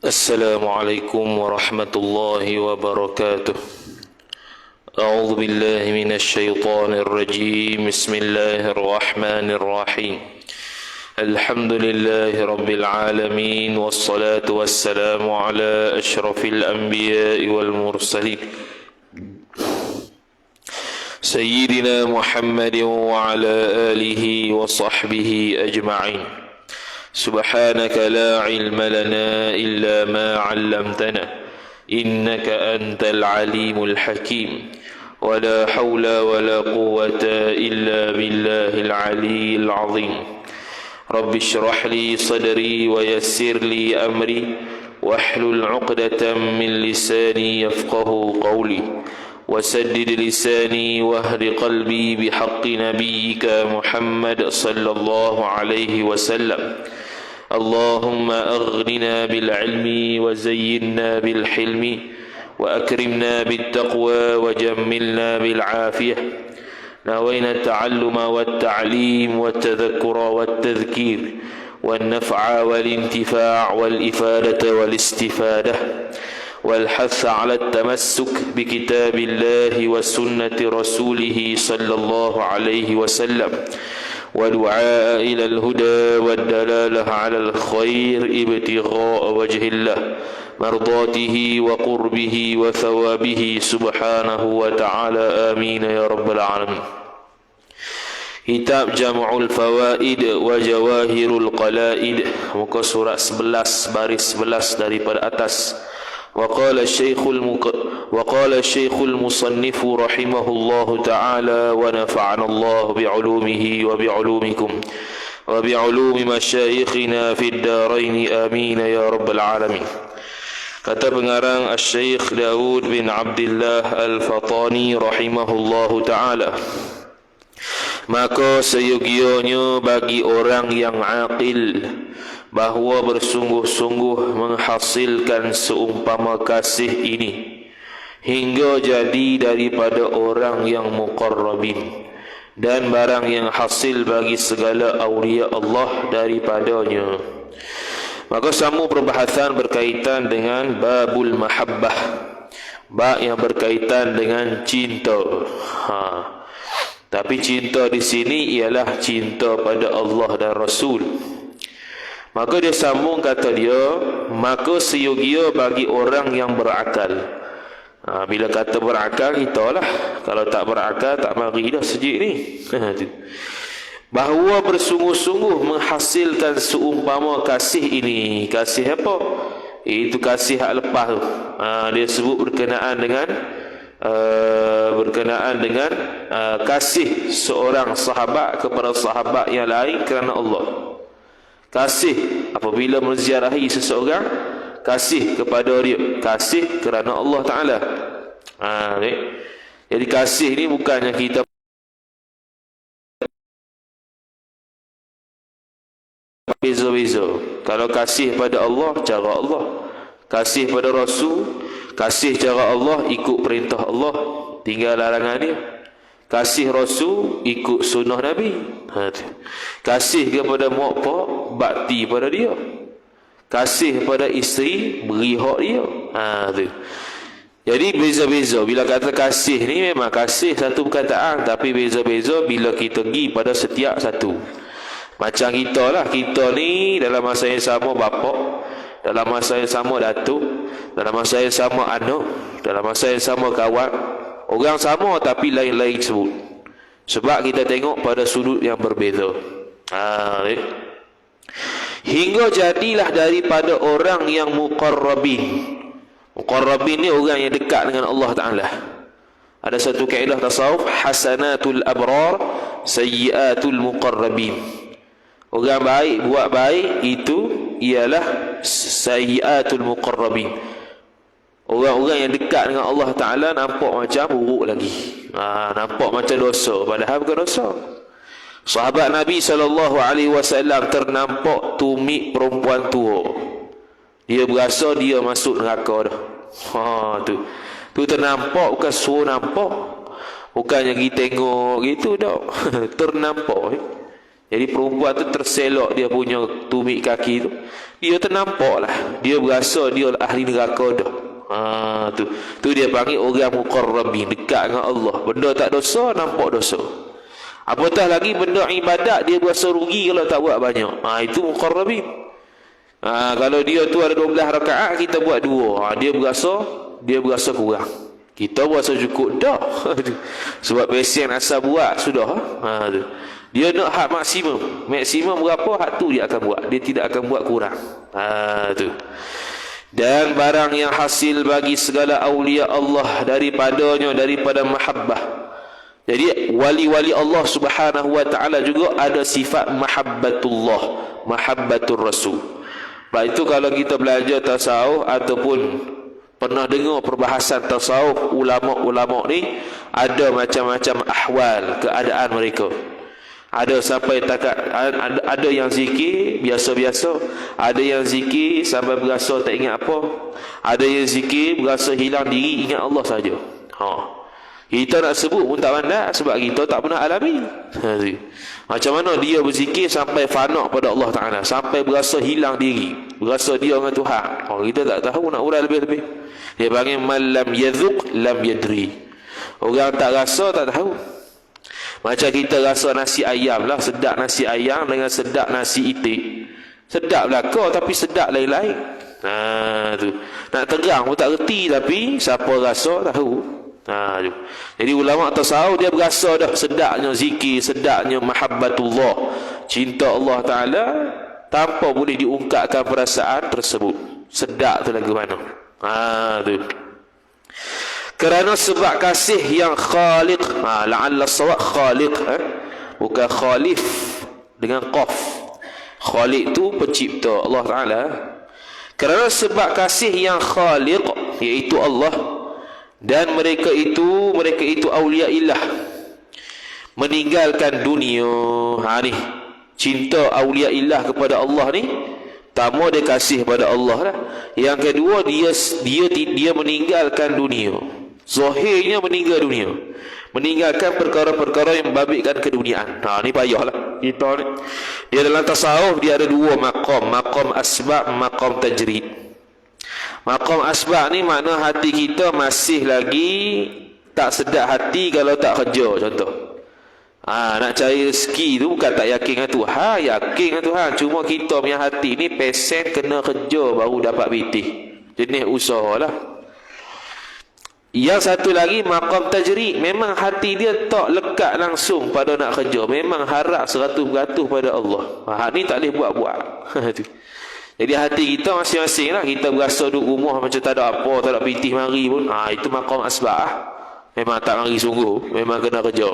السلام عليكم ورحمة الله وبركاته. أعوذ بالله من الشيطان الرجيم. بسم الله الرحمن الرحيم. الحمد لله رب العالمين، والصلاة والسلام على أشرف الأنبياء والمرسلين سيدنا محمد وعلى آله وصحبه أجمعين. سبحانك لا علم لنا إلا ما علمتنا إنك أنت العليم الحكيم. ولا حول ولا قوة إلا بالله العلي العظيم. رب اشرح لي صدري ويسر لي أمري واحلل عقدة من لساني يفقه قولي وسدد لساني واهد قلبي بحق نبيك محمد صلى الله عليه وسلم. اللهم أغننا بالعلم وزينا بالحلم وأكرمنا بالتقوى وجملنا بالعافية. نوينا التعلم والتعليم والتذكر والتذكير والنفع والانتفاع والإفادة والاستفادة والحث على التمسك بكتاب الله وسنة رسوله صلى الله عليه وسلم، ودعاء إلى الهدى والدلالة على الخير ابتغاء وجه الله مرضاته وقربه وثوابه سبحانه وتعالى. آمين يا رب العالمين. Kitab Jam'ul Fawaid wa Jawahirul Qalaid, muka surat 11 baris 11 daripada atas. وقال الشيخ المصنف رحمه الله تعالى ونفعنا الله بعلومه وبعلومكم وبعلوم مشايخنا في الدارين آمين يا رب العالمين. Kata pengarang Syekh Daud bin Abdullah Al-Fatani rahimahullahu ta'ala, maka seyogianya bagi orang yang aqil bahawa bersungguh-sungguh menghasilkan seumpama kasih ini hingga jadi daripada orang yang muqarrabin, dan barang yang hasil bagi segala awliya Allah daripadanya. Maka semua perbahasan berkaitan dengan babul mahabbah, bab yang berkaitan dengan cinta. Tapi cinta di sini ialah cinta pada Allah dan Rasul. Maka dia sambung kata dia, maka seyogia bagi orang yang berakal. Bila kata berakal, kita lah. Kalau tak berakal, tak mari dah sejik ni. Bahawa bersungguh-sungguh menghasilkan seumpama kasih ini. Kasih apa? Itu kasih hak lepas tu. Dia sebut berkenaan dengan kasih seorang sahabat kepada sahabat yang lain kerana Allah. Kasih apabila menziarahi seseorang, kasih kepada dia, kasih kerana Allah Ta'ala. Jadi kasih ni bukannya kita beza-beza. Kalau kasih pada Allah, cara Allah. Kasih pada Rasul, kasih cara Allah, ikut perintah Allah, tinggal larangan dia. Kasih Rasul, ikut sunnah Nabi. Kasih kepada mak pak, bakti pada dia. Kasih kepada isteri, beri hak dia. Jadi beza-beza. Bila kata kasih ni memang kasih satu perkataan, tapi beza-beza bila kita pergi pada setiap satu. Macam kita lah, kita ni dalam masa yang sama bapak, dalam masa yang sama datuk, dalam masa yang sama anak, dalam masa yang sama kawan. Orang sama tapi lain-lain sebut. Sebab kita tengok pada sudut yang berbeza. Hingga jadilah daripada orang yang muqarrabin. Muqarrabin ni orang yang dekat dengan Allah Ta'ala. Ada satu kaedah tasawuf, hasanatul abrar, sayyiatul muqarrabin. Orang baik buat baik, itu ialah sayyiatul muqarrabin. Orang-orang yang dekat dengan Allah Ta'ala nampak macam buruk lagi. Nampak macam dosa, padahal bukan dosa. Sahabat Nabi SAW ternampak tumit perempuan tua. Dia berasa dia masuk neraka dah. Tu ternampak, bukan suruh nampak. Bukannya pergi tengok gitu dah. Ternampak. Jadi perempuan tu terselok dia punya tumit kaki tu. Dia ternampak lah. Dia berasa dia ahli neraka dah. Tu dia panggil orang muqarrabin, dekat dengan Allah. Benda tak dosa, nampak dosa. Apatah lagi benda ibadat dia berasa rugi kalau tak buat banyak. Itu muqarrabin. Kalau dia tu ada 12 rakaat, kita buat 2. Dia berasa kurang. Kita berasa cukup dah. Sebab pesen asal buat sudah. Tu. Dia nak hak maksimum. Maksimum berapa, hak tu dia akan buat. Dia tidak akan buat kurang. Tu. Dan barang yang hasil bagi segala awliya Allah daripada mahabbah. Jadi wali-wali Allah Subhanahu wa taala juga ada sifat mahabbatullah, mahabbatur rasul. Sebab itu kalau kita belajar tasawuf ataupun pernah dengar perbahasan tasawuf, ulama-ulama ni ada macam-macam ahwal keadaan mereka. Ada sampai ada yang zikir biasa-biasa, ada yang zikir sampai berasa tak ingat apa, ada yang zikir berasa hilang diri, ingat Allah saja. Kita nak sebut pun tak pandai sebab kita tak pernah alami. Macam mana dia berzikir sampai fana pada Allah Ta'ala, sampai berasa hilang diri, berasa dia dengan Tuhan. Kita tak tahu, nak urang lebih-lebih. Dia panggil man lam yadhuq lam yadri. Orang tak rasa tak tahu. Macam kita rasa nasi ayam lah, sedap nasi ayam dengan sedap nasi itik. Sedap belaka tapi sedap lain-lain. Tu. Nak terang pun tak reti, tapi siapa rasa tahu. Jadi ulama tasawuf dia berasa dah sedapnya zikir, sedapnya mahabbatullah, cinta Allah Ta'ala, tanpa boleh diungkapkan perasaan tersebut. Sedap tu lagu mana. Tu. Kerana sebab kasih yang khaliq, la'alla sawab khaliq, bukan khalif dengan qaf. Khaliq tu pencipta Allah Ta'ala. Kerana sebab kasih yang khaliq, iaitu Allah, dan mereka itu awliya illah, meninggalkan dunia. Ni cinta awliya illah kepada Allah ni, pertama dia kasih pada Allah lah. Yang kedua dia meninggalkan dunia. Zahirnya meninggal dunia, meninggalkan perkara-perkara yang membabitkan keduniaan. Ni payahlah kita ni. Dia dalam tasawuf dia ada 2 maqam, maqam asbab, maqam tajrid. Maqam asbab ni makna hati kita masih lagi tak sedap hati kalau tak kerja, contoh. Nak cari rezeki tu bukan tak yakin dengan Tuhan, yakin dengan Tuhan. Cuma kita punya hati ni pesen kena kerja baru dapat pitih. Jenis usaha lah. Yang satu lagi maqam tajrid, memang hati dia tak lekat langsung pada nak kerja, memang harap 100% pada Allah. Ni tak boleh buat-buat. Jadi hati kita masing-masing lah. Kita berasa duduk rumah macam tak ada apa, tak ada pitih mari pun. Itu maqam asbab. Memang tak mari sungguh, memang kena kerja.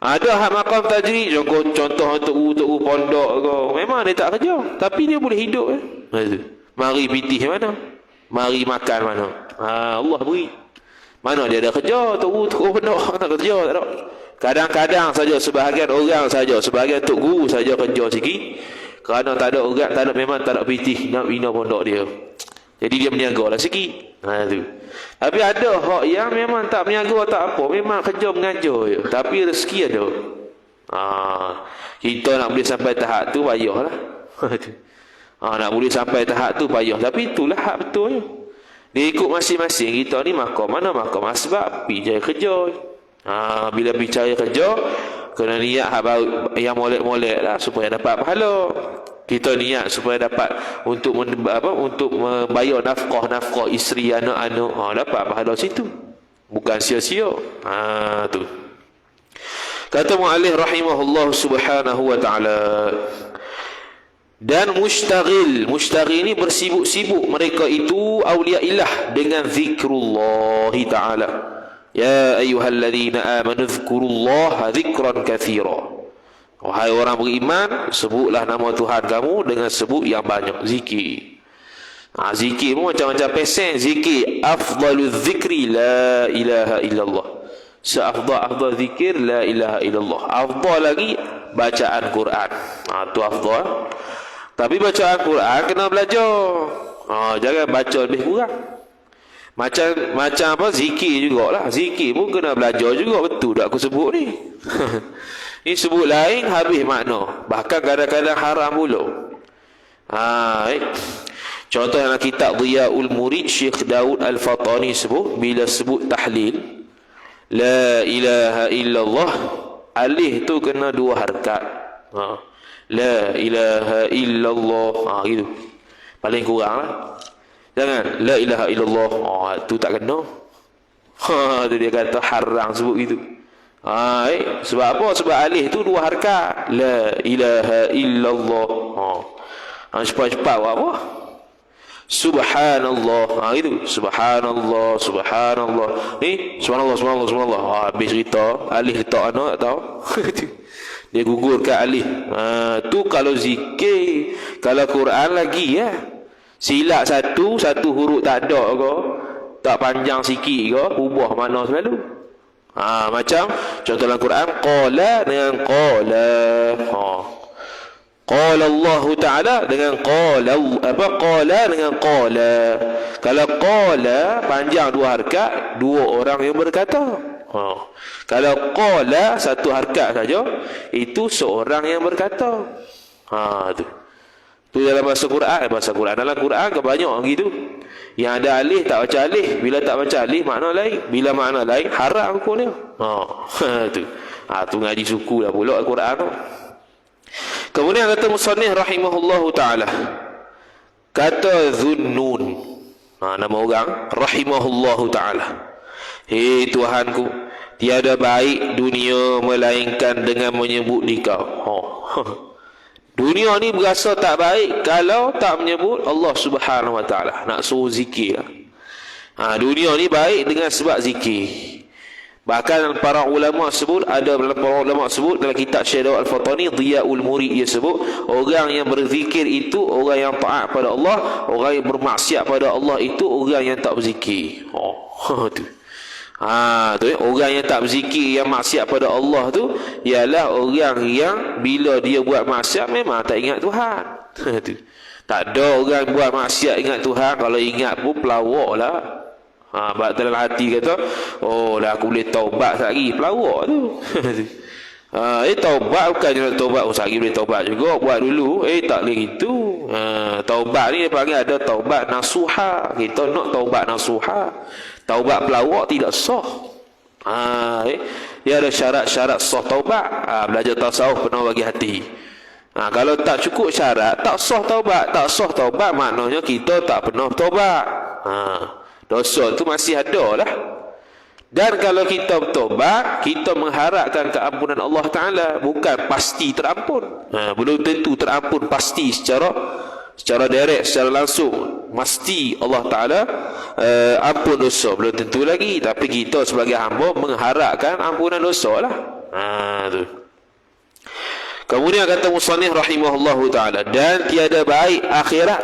Ada hak maqam tajrid, contoh untuk pondok ke, memang dia tak kerja, tapi dia boleh hidup. Mari pitih mana, mari makan mana, Allah beri. Mana dia ada kerja, tok pondok tak kerja, tak ada. Kadang-kadang saja sebahagian orang saja, sebahagian tok guru saja kerja sikit. Kerana tak ada orang, memang tak ada pitih nak bina pondok dia. Jadi dia berniaga lah sikit. Tu. Tapi ada hak yang memang tak berniaga tak apa, memang kerja mengajar je, tapi rezeki ada. Kita nak boleh sampai tahap tu payahlah. Nak boleh sampai tahap tu payah, tapi itulah hak betulnya. Dia ikut masing-masing kita ni maqam mana maqam asbab, pergi cari kerja. Bila pergi cari kerja, kena niat yang molek-molek lah supaya dapat pahala. Kita niat supaya dapat untuk membayar nafkah isteri, anak-anak, dapat pahala situ. Bukan sia-sia. Tu. Kata muallif rahimahullah subhanahu wa ta'ala, dan mustaghil ni bersibuk-sibuk mereka itu awliya illah dengan zikrullah ta'ala. Ya ayyuhalladzina amanu dzkurullaha dzikran katsira. Wahai orang beriman, sebutlah nama Tuhan kamu dengan sebut yang banyak, zikir. Zikir pun macam-macam pesen. Zikir afdalul zikri la ilaha illallah. Seafdal zikir la ilaha illallah. Afdal lagi bacaan Quran. Tu afdal. Tapi bacaan Quran kena belajar. Jangan baca lebih kurang. Macam apa, zikir jugalah. Zikir pun kena belajar juga. Betul tak aku sebut ni? Ini sebut lain habis makna. Bahkan kadang-kadang haram pula. Contoh dalam kitab Dhiyaul Murid, Syekh Daud Al-Fatani sebut, bila sebut tahlil la ilaha illallah, alif tu kena 2 harakat. La ilaha illallah, gitu. Paling kurang lah. Jangan la ilaha illallah, tu tak kena. Tu dia kata haram sebut gitu. Sebab apa? Sebab alif tu 2 harakat. La ilaha illallah. Cepat-cepat buat apa? Subhanallah. Itu subhanallah, subhanallah. Ni subhanallah, subhanallah, subhanallah. Habis cerita alif letak anak tak tahu. Dia gugurkan alif. Tu kalau zikir. Kalau Quran lagi ya. Silap satu huruf tak ada ke, tak panjang sikit ke, ubah makna selalu. Macam contoh dalam Quran, qala dengan qala. Qala Allah Ta'ala dengan qala, qala dengan qala. Kalau qala panjang 2 harakat, 2 orang yang berkata. Kalau qala 1 harakat saja, itu seorang yang berkata. Tu dalam bahasa Quran. Dalam Quran kebanyak gitu. Yang ada alif tak baca alif. Bila tak baca alif makna lain. Bila makna lain haram hukum dia. Tu. Tu ngaji suku dah pula Al-Quran tu. Kemudian kata musannif rahimahullahu ta'ala, kata Dhunnun, nama orang, rahimahullahu ta'ala, hei Tuhanku, tiada baik dunia melainkan dengan menyebut dikau. Dunia ni berasa tak baik kalau tak menyebut Allah Subhanahu Wa Ta'ala. Nak suruh zikir. Dunia ni baik dengan sebab zikir. Bahkan para ulama sebut, dalam kitab Syekh Daud Al-Fatani Dhiyaul Murid, dia sebut orang yang berzikir itu orang yang taat pada Allah, orang yang bermaksiat pada Allah itu orang yang tak berzikir. Tu. Orang yang tak berzikir, yang maksiat pada Allah tu ialah orang yang bila dia buat maksiat memang tak ingat Tuhan. Tu. Tak ada orang buat maksiat ingat Tuhan, kalau ingat pun pelawak lah. Sebab dalam hati kata, dah aku boleh taubat lagi, pelawak tu. Taubat bukan je nak taubat, sehari boleh taubat juga, buat dulu. Tak boleh gitu. Taubat ni dia panggil ada taubat nasuha. Kita nak taubat nasuha. Taubat pelawak tidak sah. Dia ada syarat-syarat sah taubat. Belajar tasawuf pernah bagi hati. Kalau tak cukup syarat, tak sah taubat. Tak sah taubat maknanya kita tak pernah taubat. Dosa tu masih ada lah. Dan kalau kita bertobat, kita mengharapkan keampunan Allah Ta'ala. Bukan pasti terampun. Belum tentu terampun pasti secara direct, secara langsung. Mesti Allah Ta'ala ampun dosa. Belum tentu lagi. Tapi kita sebagai hamba mengharapkan ampunan dosa lah. Tu. Kemudian kata musannif rahimahullahu ta'ala, dan tiada baik akhirat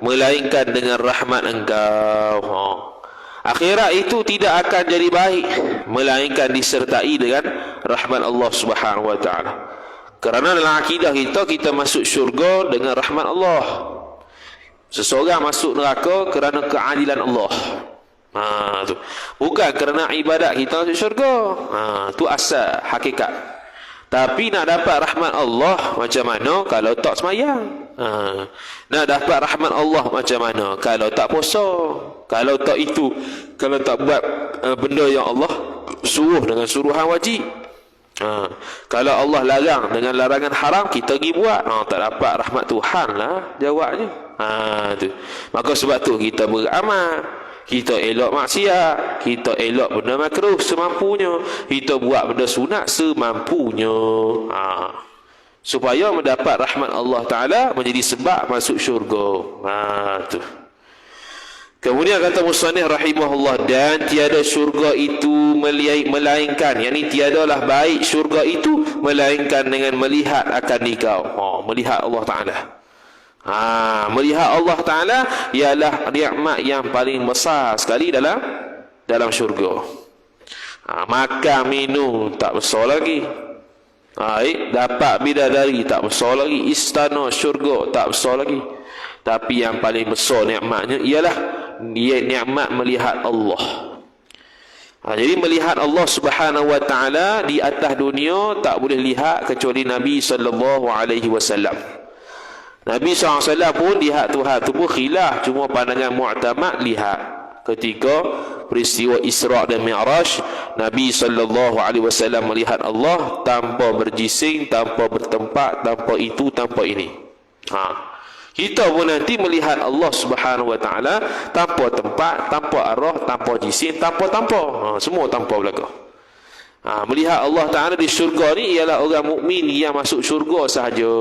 melainkan dengan rahmat engkau. Akhirat itu tidak akan jadi baik melainkan disertai dengan rahmat Allah Subhanahu wa ta'ala. Kerana dalam akidah kita masuk syurga dengan rahmat Allah. Seseorang masuk neraka kerana keadilan Allah. Tu. Bukan kerana ibadat kita masuk syurga. Tu asal hakikat. Tapi nak dapat rahmat Allah macam mana kalau tak semayang? Nak dapat rahmat Allah macam mana kalau tak puasa? Kalau tak itu, kalau tak buat benda yang Allah suruh dengan suruhan wajib. Kalau Allah larang dengan larangan haram, kita pergi buat, tak dapat rahmat Tuhan lah jawabnya. Tu. Maka sebab tu kita beramal. Kita elok maksiat, kita elok benda makruh semampunya, kita buat benda sunat semampunya. Supaya mendapat rahmat Allah Ta'ala, menjadi sebab masuk syurga. Tu. Kemudian kata musannif rahimahullah, dan tiada syurga itu melainkan, yakni tiadalah baik syurga itu melainkan dengan melihat akan dikau. Melihat Allah Ta'ala. Melihat Allah Ta'ala ialah nikmat yang paling besar sekali dalam syurga. Makan minum tak besar lagi. Dapat bidadari tak besar lagi. Istana syurga tak besar lagi. Tapi yang paling besar nikmatnya ialah nikmat melihat Allah. Jadi melihat Allah Subhanahu wa taala di atas dunia tak boleh lihat kecuali Nabi sallallahu alaihi wasallam. Nabi SAW pun lihat Tuhan tu pun khilaf, cuma pandangan mu'tamad lihat. Ketika peristiwa Isra' dan Mi'raj, Nabi sallallahu alaihi wasallam melihat Allah tanpa berjising, tanpa bertempat, tanpa itu, tanpa ini. Kita pun nanti melihat Allah Subhanahu wa taala tanpa tempat, tanpa arah, tanpa jisim, tanpa. Semua tanpa belaka. Melihat Allah Taala di syurga ni ialah orang mukmin yang masuk syurga sahaja.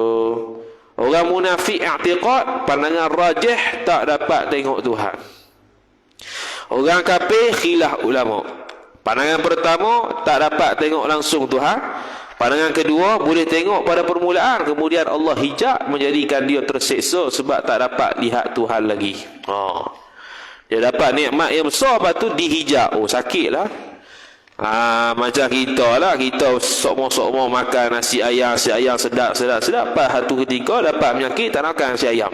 Orang munafik i'tiqad, pandangan rajih, tak dapat tengok Tuhan. Orang kafir khilaf ulama. Pandangan pertama tak dapat tengok langsung Tuhan. Pandangan kedua boleh tengok pada permulaan, kemudian Allah hijab menjadikan dia terseksa sebab tak dapat lihat Tuhan lagi. Dia dapat nikmat yang besar, lepas tu dihijab. Sakitlah. Macam kita lah, kita sokmo makan nasi ayam sedap. Pas satu ketika dapat penyakit, tak nak makan nasi ayam.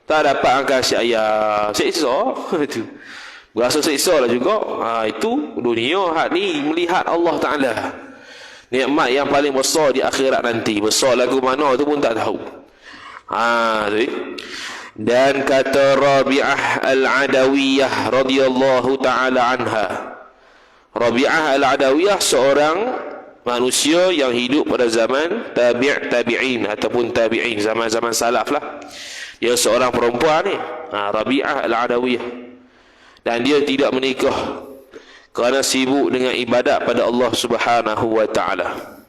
Tak dapat makan nasi ayam. Seksa. Itu. Berasa seksa lah juga. Itu dunia hak ni melihat Allah Ta'ala. Nikmat yang paling besar di akhirat nanti. Besar lagu mana tu pun tak tahu. Dan kata Rabi'ah Al-Adawiyah radhiyallahu ta'ala anha. Rabi'ah Al-Adawiyah seorang manusia yang hidup pada zaman tabi'in ataupun tabi'in, zaman-zaman salaf lah. Dia seorang perempuan ni, Rabi'ah Al-Adawiyah. Dan dia tidak menikah kerana sibuk dengan ibadat pada Allah Subhanahu wa taala.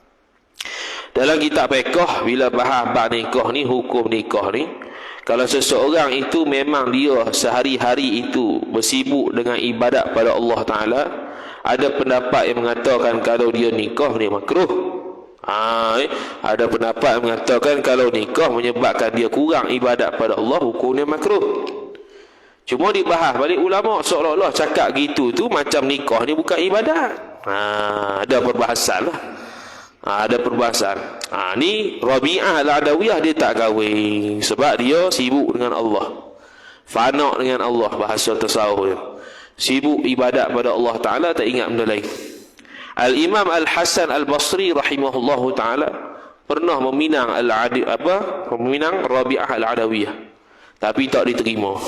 Dalam kitab fiqh bila bahas bab nikah ni, hukum nikah ni, kalau seseorang itu memang dia sehari-hari itu bersibuk dengan ibadat pada Allah Taala, ada pendapat yang mengatakan kalau dia nikah ni makruh. Ada pendapat yang mengatakan kalau nikah menyebabkan dia kurang ibadat pada Allah, hukumnya makruh. Cuma dibahas balik ulama seolah-olah cakap gitu tu macam nikah ni bukan ibadat. Ada perbahasan lah. Ada perbahasan. Ni Rabi'ah Al-Adawiyah dia tak kahwin sebab dia sibuk dengan Allah. Fana dengan Allah, bahasa tasawuf dia. Sibuk ibadat pada Allah Ta'ala, tak ingat benda lain. Al-Imam Al-Hasan Al-Basri rahimahullahu ta'ala pernah meminang meminang Rabi'ah Al-Adawiyah, tapi tak diterima.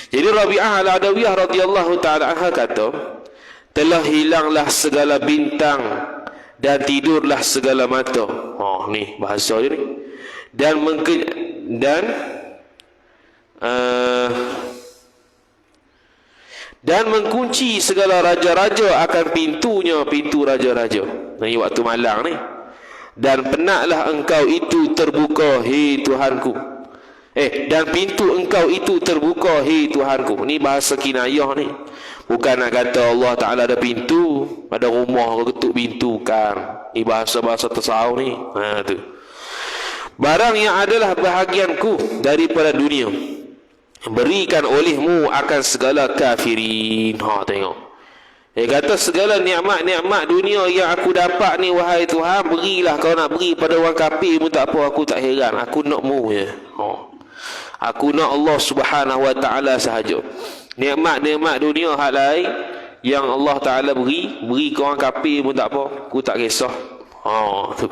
Jadi Rabi'ah Al-Adawiyah radhiyallahu ta'ala anha kata, telah hilanglah segala bintang dan tidurlah segala mata. Ni bahasa dia ni. Dan mengkunci segala raja-raja akan pintunya, pintu raja-raja. Ni waktu malang ni. Dan penatlah engkau itu terbuka, hei Tuhanku. Dan pintu engkau itu terbuka, hei Tuhanku. Ni bahasa kinayah ni. Bukan nak kata Allah Ta'ala ada pintu pada rumah, ketuk pintu kan. Ni bahasa-bahasa tasawuf ni. Tu. Barang yang adalah bahagianku daripada dunia, berikan olehmu akan segala kafirin. Tengok. Kata segala nikmat-nikmat dunia yang aku dapat ni, wahai Tuhan, berilah. Kau nak beri pada orang kafir pun tak apa, aku tak heran. Aku nak mu je. Aku nak Allah Subhanahu wa ta'ala sahaja. Nikmat-nikmat dunia hal lain yang Allah Ta'ala beri ke orang kafir pun tak apa, aku tak kisah. Tu.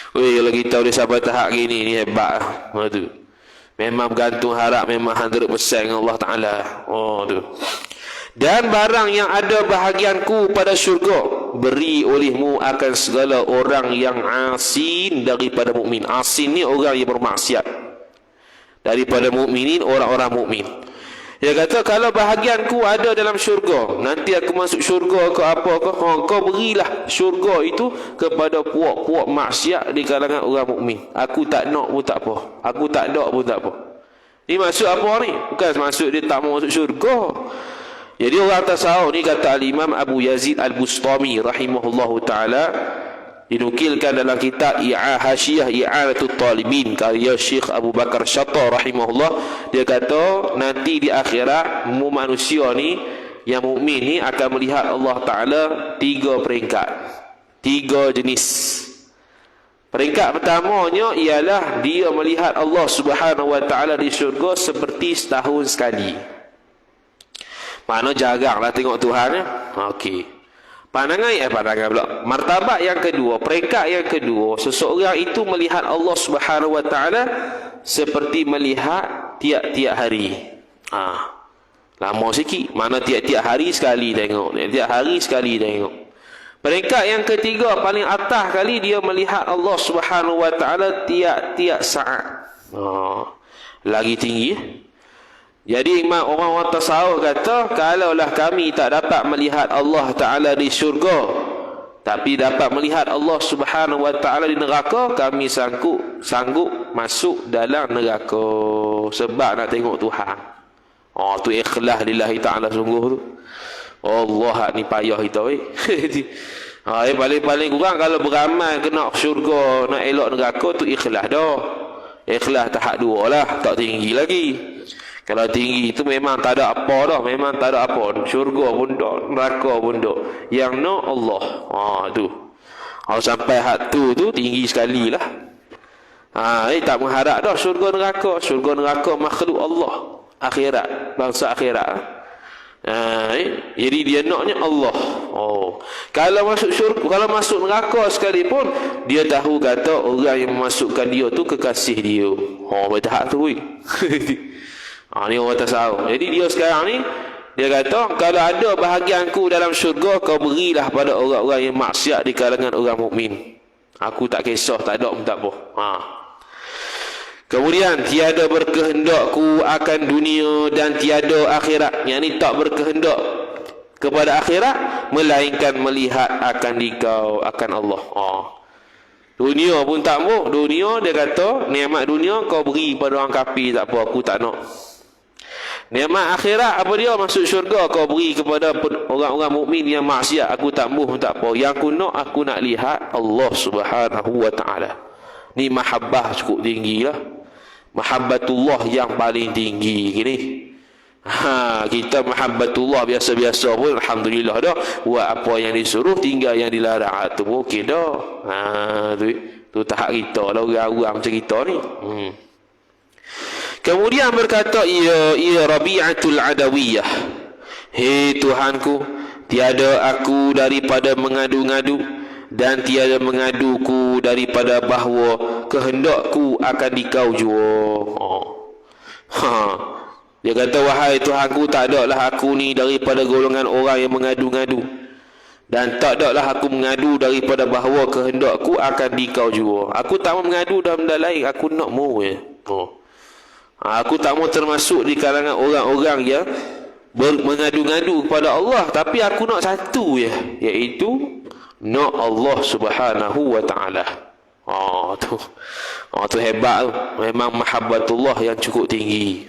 Kalau kita boleh sampai tahap gini, ni hebat. Tu. Memang bergantung harap, memang 100% dengan Allah Ta'ala. Tu. Dan barang yang ada bahagianku pada syurga, beri olehmu akan segala orang yang asin daripada mukmin. Asin ni orang yang bermaksiat. Daripada mukminin, orang-orang mukmin. Dia kata kalau bahagianku ada dalam syurga, nanti aku masuk syurga ke apa ke, kau berilah syurga itu kepada puak-puak maksiat di kalangan orang mukmin. Aku tak nak pun tak apa, aku tak ada pun tak apa. Ni maksud apa ni? Bukan maksud dia tak mau masuk syurga. Jadi orang tasawuf ni, kata Al-Imam Abu Yazid Al-Bustami rahimahullahu ta'ala, dinukilkan dalam kitab Hashiyah I'anatul Talibin karya Syekh Abu Bakar Syatta rahimahullah. Dia kata nanti di akhirat manusia ni yang mukmin ni akan melihat Allah Ta'ala 3 peringkat, 3 jenis. Peringkat pertamanya ialah dia melihat Allah Subhanahu wa Ta'ala di syurga seperti setahun sekali. Mana jaranglah tengok Tuhan ya. Okey. Pandangan pula. Martabat yang kedua, peringkat yang kedua, seseorang itu melihat Allah Subhanahu wa taala seperti melihat tiap-tiap hari. Lama sikit. Mana tiap-tiap hari sekali tengok. Tiap hari sekali tengok. Peringkat yang ketiga, paling atas kali, dia melihat Allah Subhanahu wa taala tiap-tiap saat. Lagi tinggi. Jadi orang-orang tasawuf kata, kalaulah kami tak dapat melihat Allah Ta'ala di syurga, tapi dapat melihat Allah Subhanahu wa taala di neraka, kami sanggup masuk dalam neraka sebab nak tengok Tuhan. Tu ikhlas lillahi ta'ala sungguh tu. Allah ni payah kita weh. Paling kurang kalau beramal kena syurga, nak elok neraka tu ikhlas dah. Ikhlas tahap 2 lah, tak tinggi lagi. Kalau tinggi itu memang tak ada apa dah, memang tak ada apa. Syurga pun tak, neraka pun tak. Yang nak Allah. Tu. Kalau sampai hak tu tinggi sekali lah. Tak mengharap dah syurga neraka. Syurga neraka makhluk Allah. Akhirat, bangsa akhirat. Jadi dia naknya Allah. Kalau masuk syurga, kalau masuk neraka sekalipun, dia tahu kata orang yang memasukkan dia tu kekasih dia. Bertahap tu weh. Ni orang tasawuf. Jadi dia sekarang ni, dia kata, kalau ada bahagianku dalam syurga, kau berilah pada orang-orang yang maksiat di kalangan orang mukmin. Aku tak kisah, tak ada pun tak apa. Kemudian, tiada berkehendakku akan dunia dan tiada akhirat. Yang ni tak berkehendak kepada akhirat, melainkan melihat akan dikau, akan Allah. Dunia pun tak mau. Dunia, dia kata, nikmat dunia kau beri pada orang kafir, tak apa, aku tak nak. Nikmat akhirat apa dia? Masuk syurga kau beri kepada orang-orang mukmin yang maksiat, aku tak mau, tak apa. Yang aku nak lihat Allah Subhanahu wa taala. Ni mahabbah cukup tinggi lah. Mahabbatullah yang paling tinggi gini. Kita mahabbatullah biasa-biasa pun alhamdulillah dah. Buat apa yang disuruh, tinggal yang dilarang, tu okey dah. Tu tahap kita lah, orang-orang macam kita ni. Kemudian berkata ia Rabi'atul Adawiyah, hei Tuhanku, tiada aku daripada mengadu-ngadu, dan tiada mengaduku daripada bahawa kehendakku akan dikau jua. Dia kata, wahai Tuhanku, tak adalah aku ni daripada golongan orang yang mengadu-ngadu, dan tak adalah aku mengadu daripada bahawa kehendakku akan dikau jua. Aku tak mau mengadu dalam benda lain, aku nak mau ya. Aku tak mau termasuk di kalangan orang-orang yang mengadu-ngadu kepada Allah, tapi aku nak satu ya, iaitu nak Allah Subhanahu wa taala. Tu hebat tu. Memang mahabbatullah yang cukup tinggi.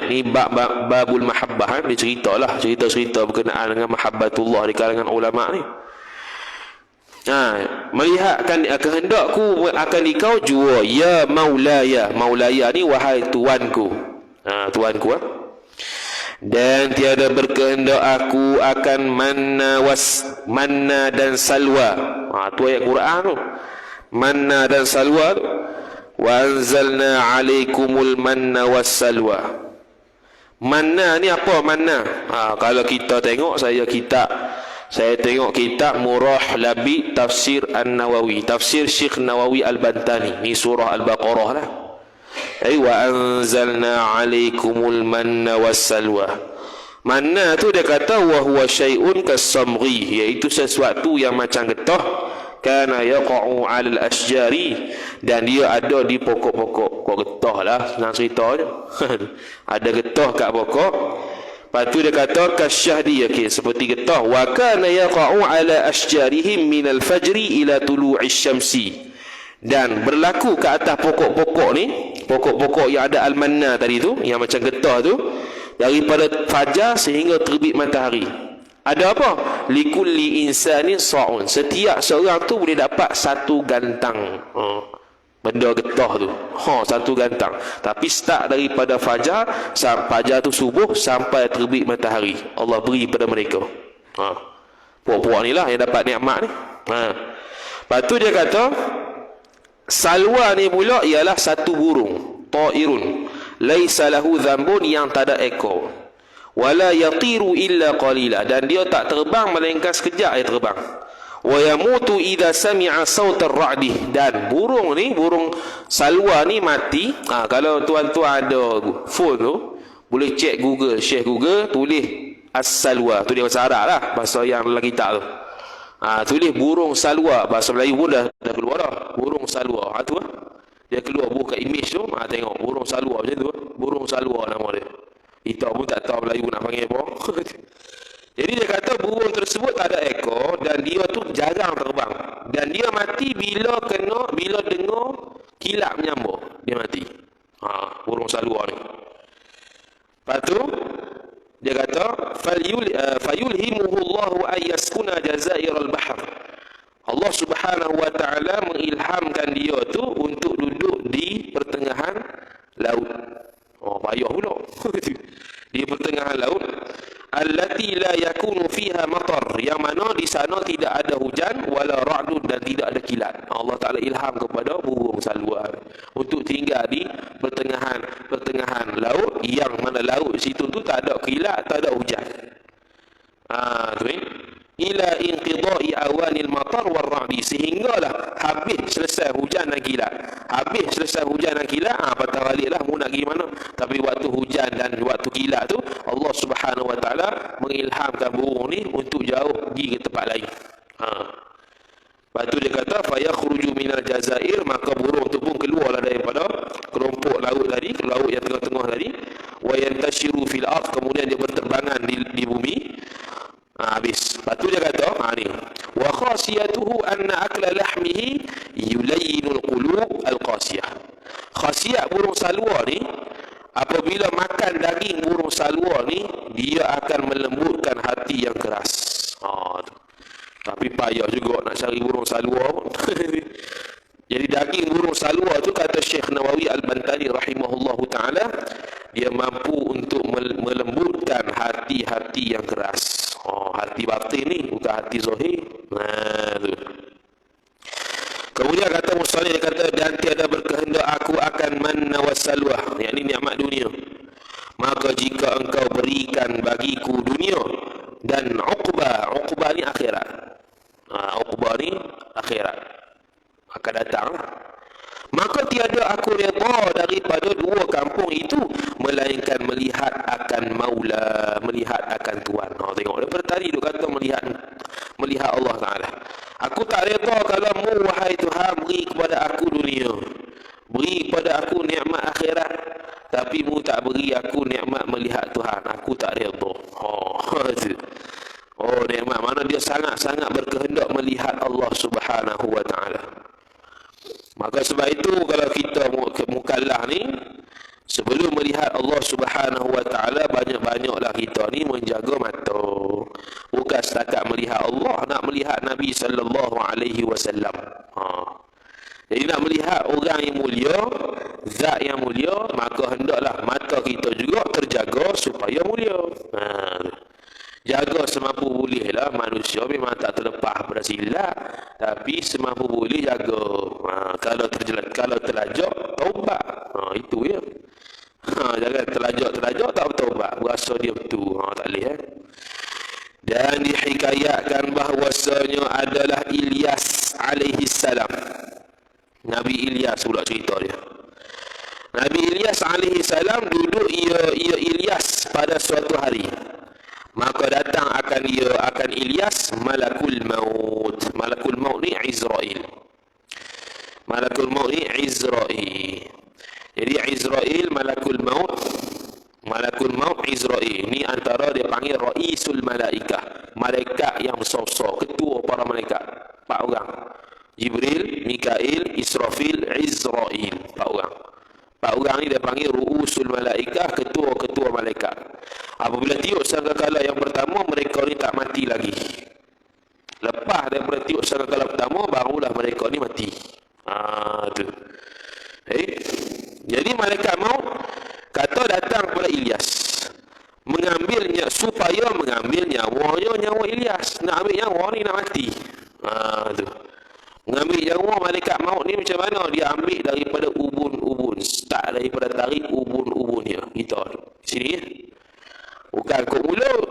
Ni babul mahabbah, dia cerita berkenaan dengan mahabbatullah di kalangan ulama ni. Melihatkan kehendakku akan dikau jua, ya maulaya. Maulaya ni wahai tuanku. Tuanku dan tiada berkehendak aku akan manna dan salwa. Tu ayat Quran tu. Manna dan salwa tu. Wa anzalna alaikumul manna was salwa. Manna ni apa manna? Kalau kita tengok, saya tengok kitab Murah Labi Tafsir An-Nawawi, tafsir Syekh Nawawi Al-Bantani, ni surah Al-Baqarah lah. Wa anzalna alaikumul manna wassalwa. Manna tu dia kata wa huwa syai'un kas-samghi, iaitu sesuatu yang macam getah, kana yaqa'u 'alal asjari, dan dia ada di pokok-pokok. Kok getah lah, senang cerita je. Ada getah kat pokok. Lepas tu dia kata kasyahdi, seperti getah. Wa kana yaqa'u 'ala asjarihim minal fajri ila tulu'i syamsi, dan berlaku ke atas pokok-pokok ni, pokok-pokok yang ada al-manna tadi tu, yang macam getah tu, daripada fajar sehingga terbit matahari. Ada apa? Likulli insani sa'un, setiap seorang tu boleh dapat satu gantang. Benda getah tu, satu gantang. Tapi start daripada fajar tu subuh sampai terbit matahari, Allah beri pada mereka. Puak-puak ni lah yang dapat nikmat ni. Lepas tu dia kata salwa ni pula ialah satu burung, ta'irun laisa lahu dhanbun, yang tak ada ekor. wala yatiru illa qalila, dan dia tak terbang melainkan sekejap dia terbang. Wa yamutu idza sami'a sautar ra'di, dan burung ni, burung salwa ni mati. Kalau tuan-tuan ada phone tu, boleh check Google, share Google, tulis as-salwa, tu dia bahasa Arab lah, bahasa yang dalam kitab tu. Tulis burung salwa, bahasa Melayu pun dah keluar dah, burung salwa. Tu dia keluar buka image tu, tengok burung salwa macam tu, burung salwa nama dia. Kita pun tak tahu Melayu nak panggil apa. Jadi dia kata burung tersebut tak ada ekor dan dia tu jarang terbang. Dan dia mati bila dengar kilap menyambut, dia mati. Burung salwa ni. Lepas tu dia kata fayulhimuhullahu ayyaskuna jazairal bahr. Allah Subhanahu wa taala mengilhamkan dia tu untuk duduk di pertengahan laut. Payah pula. Di pertengahan laut, allati la yakunu fiha matar, yang mana di sana tidak ada hujan, wala ra'dun, dan tidak ada kilat. Allah Taala ilham kepada burung salwa untuk tinggal di pertengahan laut, yang mana laut situ tu tak ada kilat, tak ada hujan. Tu ila inqidai awanil matar war ra'di, sehinggalah habis selesai hujan dan kilat. Habis selesai hujan dan kilat, patah baliklah mu nak pergi mana. Tapi waktu hujan dan waktu kilat tu, Allah Subhanahu wa taala mengilhamkan burung ni untuk jauh pergi ke tempat lain. Lepas tu dia kata fayakhruju minal jazair, maka burung tu pun keluarlah daripada kelompok laut tadi, laut yang tengah-tengah tadi, wa yantashiru fil ard, kemudian dia berterbangan di bumi. Habis. Lepas tu dia kata, ni, wa khasiyatuhu anna akla lahmihi yulayyinul qulub al-qasiyah. Khasiat burung salwa ni, apabila makan daging burung salwa ni, dia akan melembutkan hati yang keras. Tapi payah juga nak cari burung salwa. Jadi daging burung salwa tu, kata Syekh Nawawi Al-Bantani rahimahullahu ta'ala, dia mampu untuk melembutkan hati-hati yang keras. Hati batin ni, bukan hati zahir. Tu. Kemudian kata Musallih, dia kata, dan tiada berkehendak aku akan manna wassalwah, yakni nikmat dunia. Maka jika engkau berikan bagiku dunia dan uqbah ni akhirat. Uqbah ni akhirat akan datang, maka tiada aku redha daripada dua kampung itu, melainkan melihat akan maula, melihat akan Tuhan. Tengok daripada tadi dia kata melihat Allah Ta'ala. Aku tak redha kalau mu wahai Tuhan beri kepada aku dunia, beri kepada aku nikmat akhirat, tapi mu tak beri aku nikmat melihat Tuhan. Aku tak redha. Nikmat mana dia sangat-sangat berkehendak melihat Allah Subhanahu wa taala. Maka sebab itu kalau kita mukallaf ni, sebelum melihat Allah Subhanahu wa taala, banyak-banyaklah kita ni menjaga mata. Bukan setakat melihat Allah, nak melihat Nabi sallallahu alaihi wasallam. Jadi nak melihat orang yang mulia, zat yang mulia, maka hendaklah mata kita juga terjaga supaya mulia. Jaga semampu boleh lah, manusia memang tak terlepas pada silap, tapi semampu boleh jaga. Kalau terlajak, taubat. Itu ya. Jangan terlajak tak bertaubat, berasa dia betul. Tak boleh. Dan dihikayatkan bahawasanya adalah Ilyas alaihi salam. Nabi Ilyas pula cerita dia. Nabi Ilyas alaihi salam duduk ia Ilyas pada suatu hari. Maka datang akan Ilyas malakul maut. Malakul maut ni Izrail. Malakul maut ni Izrail. Jadi Izrail, malakul maut Izrail ni antara dia panggil raisul malaikah, malaikat yang besar-besar, ketua para malaikat. 4 orang. Jibril, Mikail, Israfil, Izrail. 4 orang. 4 orang ni dia panggil ru'usul malaikah, ketua-ketua malaikat. Apabila tiup sangkakala yang pertama, mereka ni tak mati lagi. Lepas daripada tiup sangkakala pertama, barulah mereka ni mati. Tu. Jadi malaikat maut kata datang kepada Ilyas, supaya mengambil nyawa Ilyas. Nak ambil nyawa ni, nak mati. Tu. Mengambil nyawa malaikat maut ni macam mana? Dia ambil daripada ubun-ubun. Start daripada tarik ubun-ubunnya. Kita sini ya. bukan kok mulut.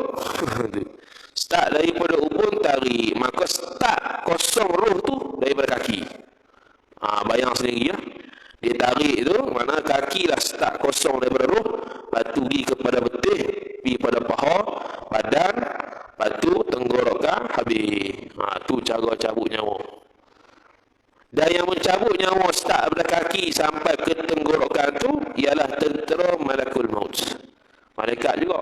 Start daripada ubun tarik, maka start kosong roh tu daripada kaki. Bayang sendiri ya. Dia tarik tu, mana kaki lah start kosong daripada roh, lepas tu pergi kepada betih, pergi pada paha, badan, lepas tu tenggorokan, habis. Tu cara cabut nyawa. Dan yang mencabut nyawa start daripada kaki sampai ke tenggorokan tu ialah tentera malakul maut. Malaikat juga.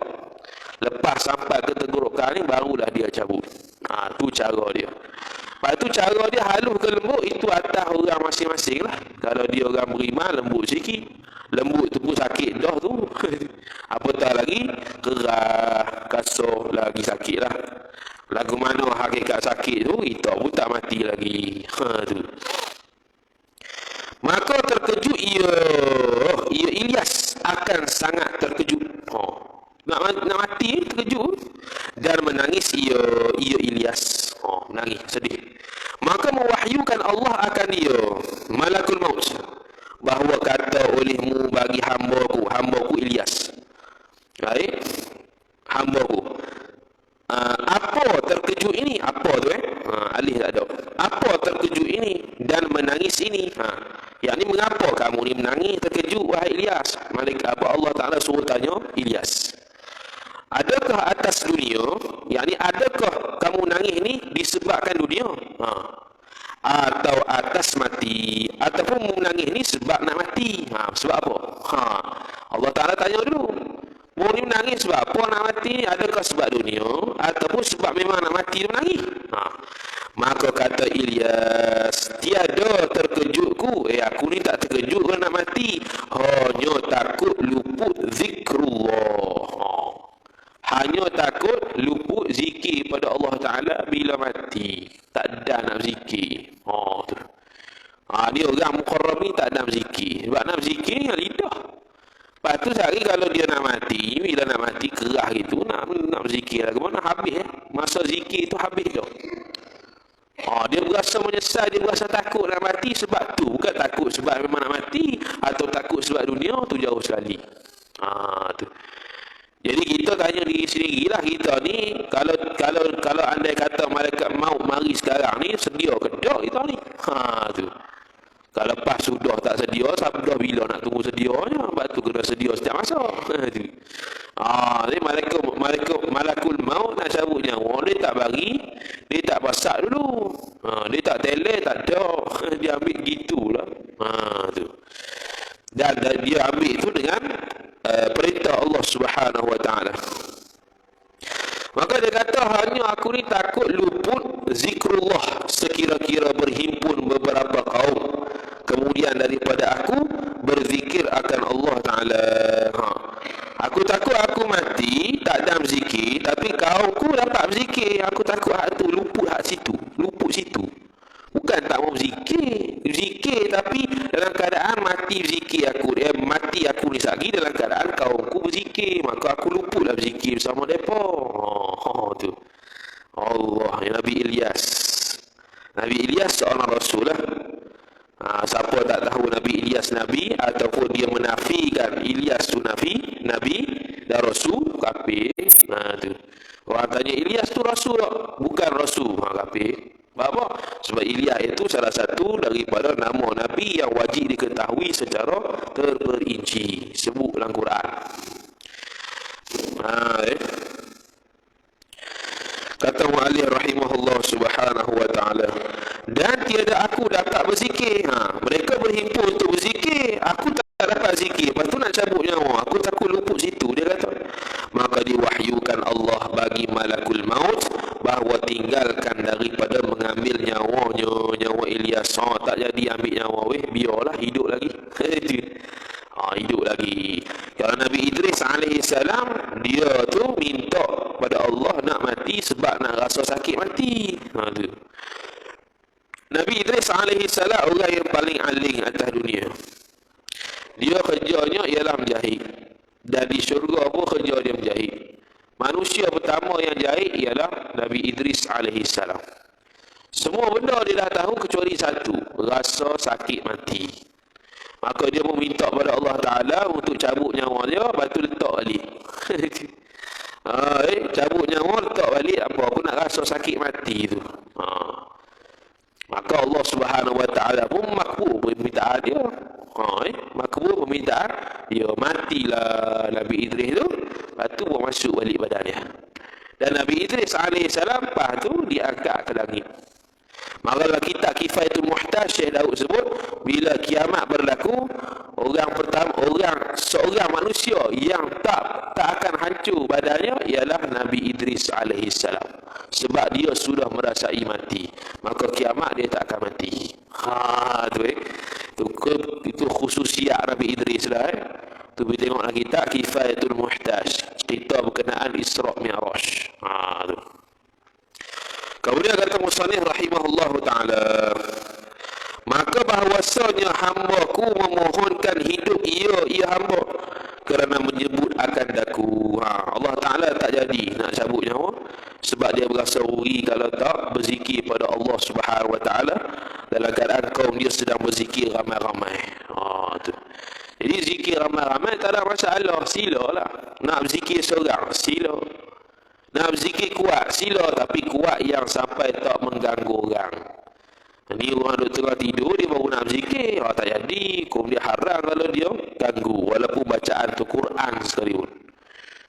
Lepas sampai ke tenggorokan ni barulah dia cabut. Tu cara dia. Lepas tu cara dia halus ke lembut itu atas orang masing-masing lah. Kalau dia orang beriman lembut sikit, lembut tu pun sakit dah tu. Apatah lagi kerah, kasar lagi sakit lah. Lagu mana hakikat sakit tu kita pun tak mati lagi. Tu. Maka terkejut ia Ilyas akan sangat terkejut. Nak mati terkejut dan menangis ia Ilyas. Menangis sedih. Maka mewahyukan Allah akan dia malakul maut bahawa kata olehmu bagi hambaku Ilyas. Baik. Hambaku. Apa terkejut ini? Apa tu alih tak ada. Apa terkejut ini dan menangis ini? Yang ni mengapa kamu ni menangis terkejut wahai Ilyas? Malaikat apa Allah Taala suruh tanya Ilyas. Adakah atas dunia, yakni adakah kamu nangis ni disebabkan dunia? Atau atas mati, ataupun menangis ni sebab nak mati? Sebab apa? Allah Taala tanya dulu. Mu ni menangis sebab apa nak mati? Adakah sebab dunia ataupun sebab memang nak mati dia menangis? Maka kata Ilyas, tiada terkejutku. Aku ni tak terkejut kalau nak mati. Hanya takut luput zikrullah. Hanya takut luput zikir pada Allah Ta'ala bila mati. Tak ada nak zikir. Tu. Dia orang muqarrab ni tak ada nak zikir. Sebab nak zikir yang lidah. Lepas tu sehari kalau dia nak mati, bila nak mati kerah gitu, nak zikir lah. Kemana habis masa zikir tu habis je. Dia berasa menyesal, dia berasa takut nak mati sebab tu. Bukan takut sebab memang nak mati, atau takut sebab dunia, tu jauh sekali. Tu. Jadi kita tanya diri sendiri lah, kita ni kalau andai kata malaikat maut mari sekarang ni, sedia ke tak kita ni? Tu. Kalau lepas sudah tak sedia, sabdah bila nak tunggu sedianya, lepas tu kena sedia setiap masa. Tu. Ni malakul maut nak cabut nyawa, dia tak bagi, dia tak pasak dulu. Dia tak tele, tak ada. Dia ambil gitulah. Tu. Dan dia ambil tu dengan perintah Allah Subhanahu Wa Taala. Maka dia kata, hanya aku ni takut luput zikrullah sekira-kira berhimpun beberapa kaum kemudian daripada aku berzikir akan Allah Ta'ala. Aku takut aku mati tak ada berzikir, tapi kaumku dapat berzikir. Aku takut hak tu luput hak situ, luput situ. Bukan tak mau berzikir, berzikir tapi dalam keadaan mati berzikir aku. Mati aku ni lagi dalam keadaan kaumku berzikir, maka aku luputlah berzikir bersama mereka. Tu Allah, Nabi Ilyas. Nabi Ilyas seorang rasul lah. Siapa tak tahu Nabi Ilyas Nabi, ataupun dia menafikan Ilyas tu Nabi dan Rasul, kafir. Tu. Orang tanya Ilyas tu Rasul tak? Bukan Rasul, kafir. Apa? Sebab Ilyas itu salah satu daripada nama Nabi yang wajib diketahui secara terperinci. Sebut dalam Quran. Kata mu'alif rahimahullah subhanahu wa ta'ala, dan tiada aku dapat berzikir. Mereka berhimpun untuk berzikir, aku tak dapat zikir. Lepas tu nak cabut nyawa, aku takut luput situ. Dia kata, maka diwahyukan Allah bagi malakul maut bahawa tinggalkan daripada mengambil nyawa Ilyas. Tak jadi ambil nyawa, biarlah hidup lagi. Hidup lagi. Kalau Nabi Idris alaihissalam, dia tu minta pada Allah nak mati sebab nak rasa sakit mati. Tu. Nabi Idris alaihissalam orang yang paling aling atas dunia. Dia kerjanya ialah menjahit. Dan di syurga pun kerja dia menjahit. Manusia pertama yang jahit ialah Nabi Idris alaihissalam. Semua benda dia dah tahu kecuali satu, rasa sakit mati. Maka dia pun minta pada Allah Ta'ala untuk cabut nyawa dia, lepas tu letak balik. Cabut nyawa, letak balik, apa aku nak rasa sakit mati tu. Maka Allah Subhanahu Wa Taala pun makbul permintaan dia. Makbul permintaan dia. Matilah Nabi Idris tu, lepas tu buat masuk balik badannya. Dan Nabi Idris alaihissalam lepas tu diangkat ke langit. Maka kitab Kifayatul Muhtaj Syekh Daud sebut, bila kiamat berlaku, seorang manusia yang tak akan hancur badannya ialah Nabi Idris alaihissalam. Sebab dia sudah merasai mati, maka kiamat dia tak akan mati. Itu khususiat Nabi Idris lah. Tu boleh tengok lagi kitab Kifayatul Muhtaj, cerita berkenaan Isra' Mi'raj. Tu. Kemudian kata musannif rahimahullahu ta'ala, maka bahawasanya hamba-Ku memohonkan hidup ia hamba kerana menyebut akan daku. Allah Ta'ala tak jadi nak cabut nyawa sebab dia berasa rugi kalau tak berzikir pada Allah Subhanahu Wa Ta'ala dalam keadaan kaum dia sedang berzikir ramai-ramai. Tu. Jadi zikir ramai-ramai tak ada masalah, sila lah. Nak berzikir seorang, sila. Nak berzikir kuat, sila, tapi kuat yang sampai tak mengganggu orang. Ini orang duduk tengah tidur, dia baru nak berzikir, tak jadi. Kemudian haram kalau dia ganggu, walaupun bacaan tu Quran sekali pun.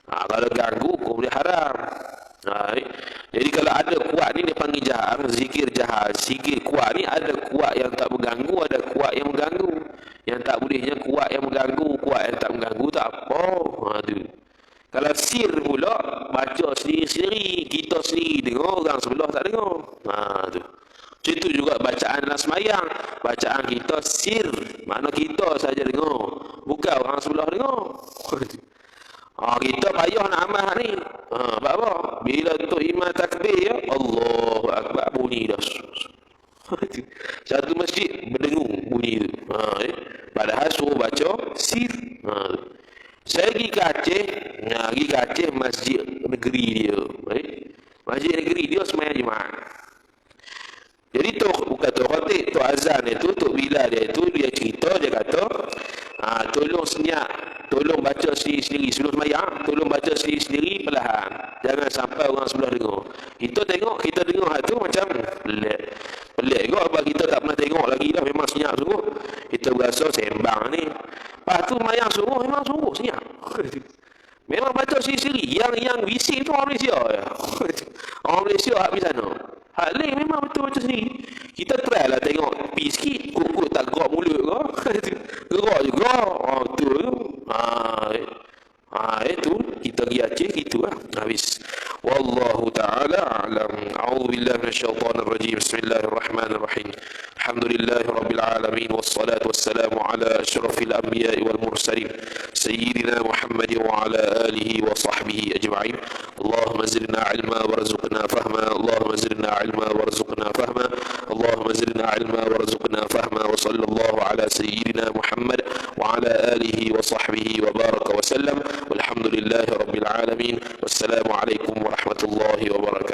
Kalau ganggu, kemudian haram. Jadi kalau ada kuat ni dia panggil jahar, zikir jahar. Zikir kuat ni ada kuat yang tak mengganggu, ada kuat yang mengganggu. Yang tak bolehnya kuat yang mengganggu, kuat yang tak mengganggu tak apa. Tu. Kalau sir pula, baca sendiri-sendiri, kita sendiri dengar, orang sebelah tak dengar. Tu. Itu juga bacaan dalam semayang. Bacaan kita sir, mana kita saja dengar, bukan orang sebelah dengar. Kita payah nak amal ni. Apa? Bila tu imam takbir ya, Allahu Akbar, bunyi dah. Satu masjid berdengung bunyi tu. Padahal suruh baca sir. Saya pergi ke Aceh, masjid negeri dia. Masjid negeri dia sembahyang Jumaat. Jadi tu bukan tu khatib, tu azan itu, tu bila dia itu, dia cerita, dia kata, tolong senyap, tolong baca sendiri-sendiri sebelum sembahyang, tolong baca sendiri-sendiri perlahan. Jangan sampai orang sebelah dengar. Kita dengar tu macam pelik juga, sebab kita tak pernah tengok lagi dah, memang senyap sungguh. Kita berasa sembang ni. Lepas tu mayang sungguh, memang sungguh senyap. Memang baca sendiri-sendiri. Yang bising tu orang Malaysia ya. Orang Malaysia habis sana. Hak lain memang betul baca sendiri. Kita try lah tengok pi sikit, kukuk tak gerak mulut ke. Gerak juga. Tu. Itu kita pergi Aceh gitu lah. Habis. Wallahu ta'ala a'lam. A'udzu billahi minasyaitonir rajim. Bismillahirrahmanirrahim. Alhamdulillahi rabbil alamin wassalatu wassalamu ala asyrafil anbiya'i wal mursalin sayyidina Muhammad wa ala alihi wa sahbihi ajma'in. Allahumma zidna ilma warzuqna fahma. Allahumma zidna ilma warzuqna fahma. Allahumma zidna ilma warzuqna fahma. Wa sallallahu ala sayyidina Muhammad wa ala alihi wa sahbihi wa baraka wa sallam. Walhamdulillahi rabbil alamin. Wassalamu alaikum warahmatullahi wabarakatuh.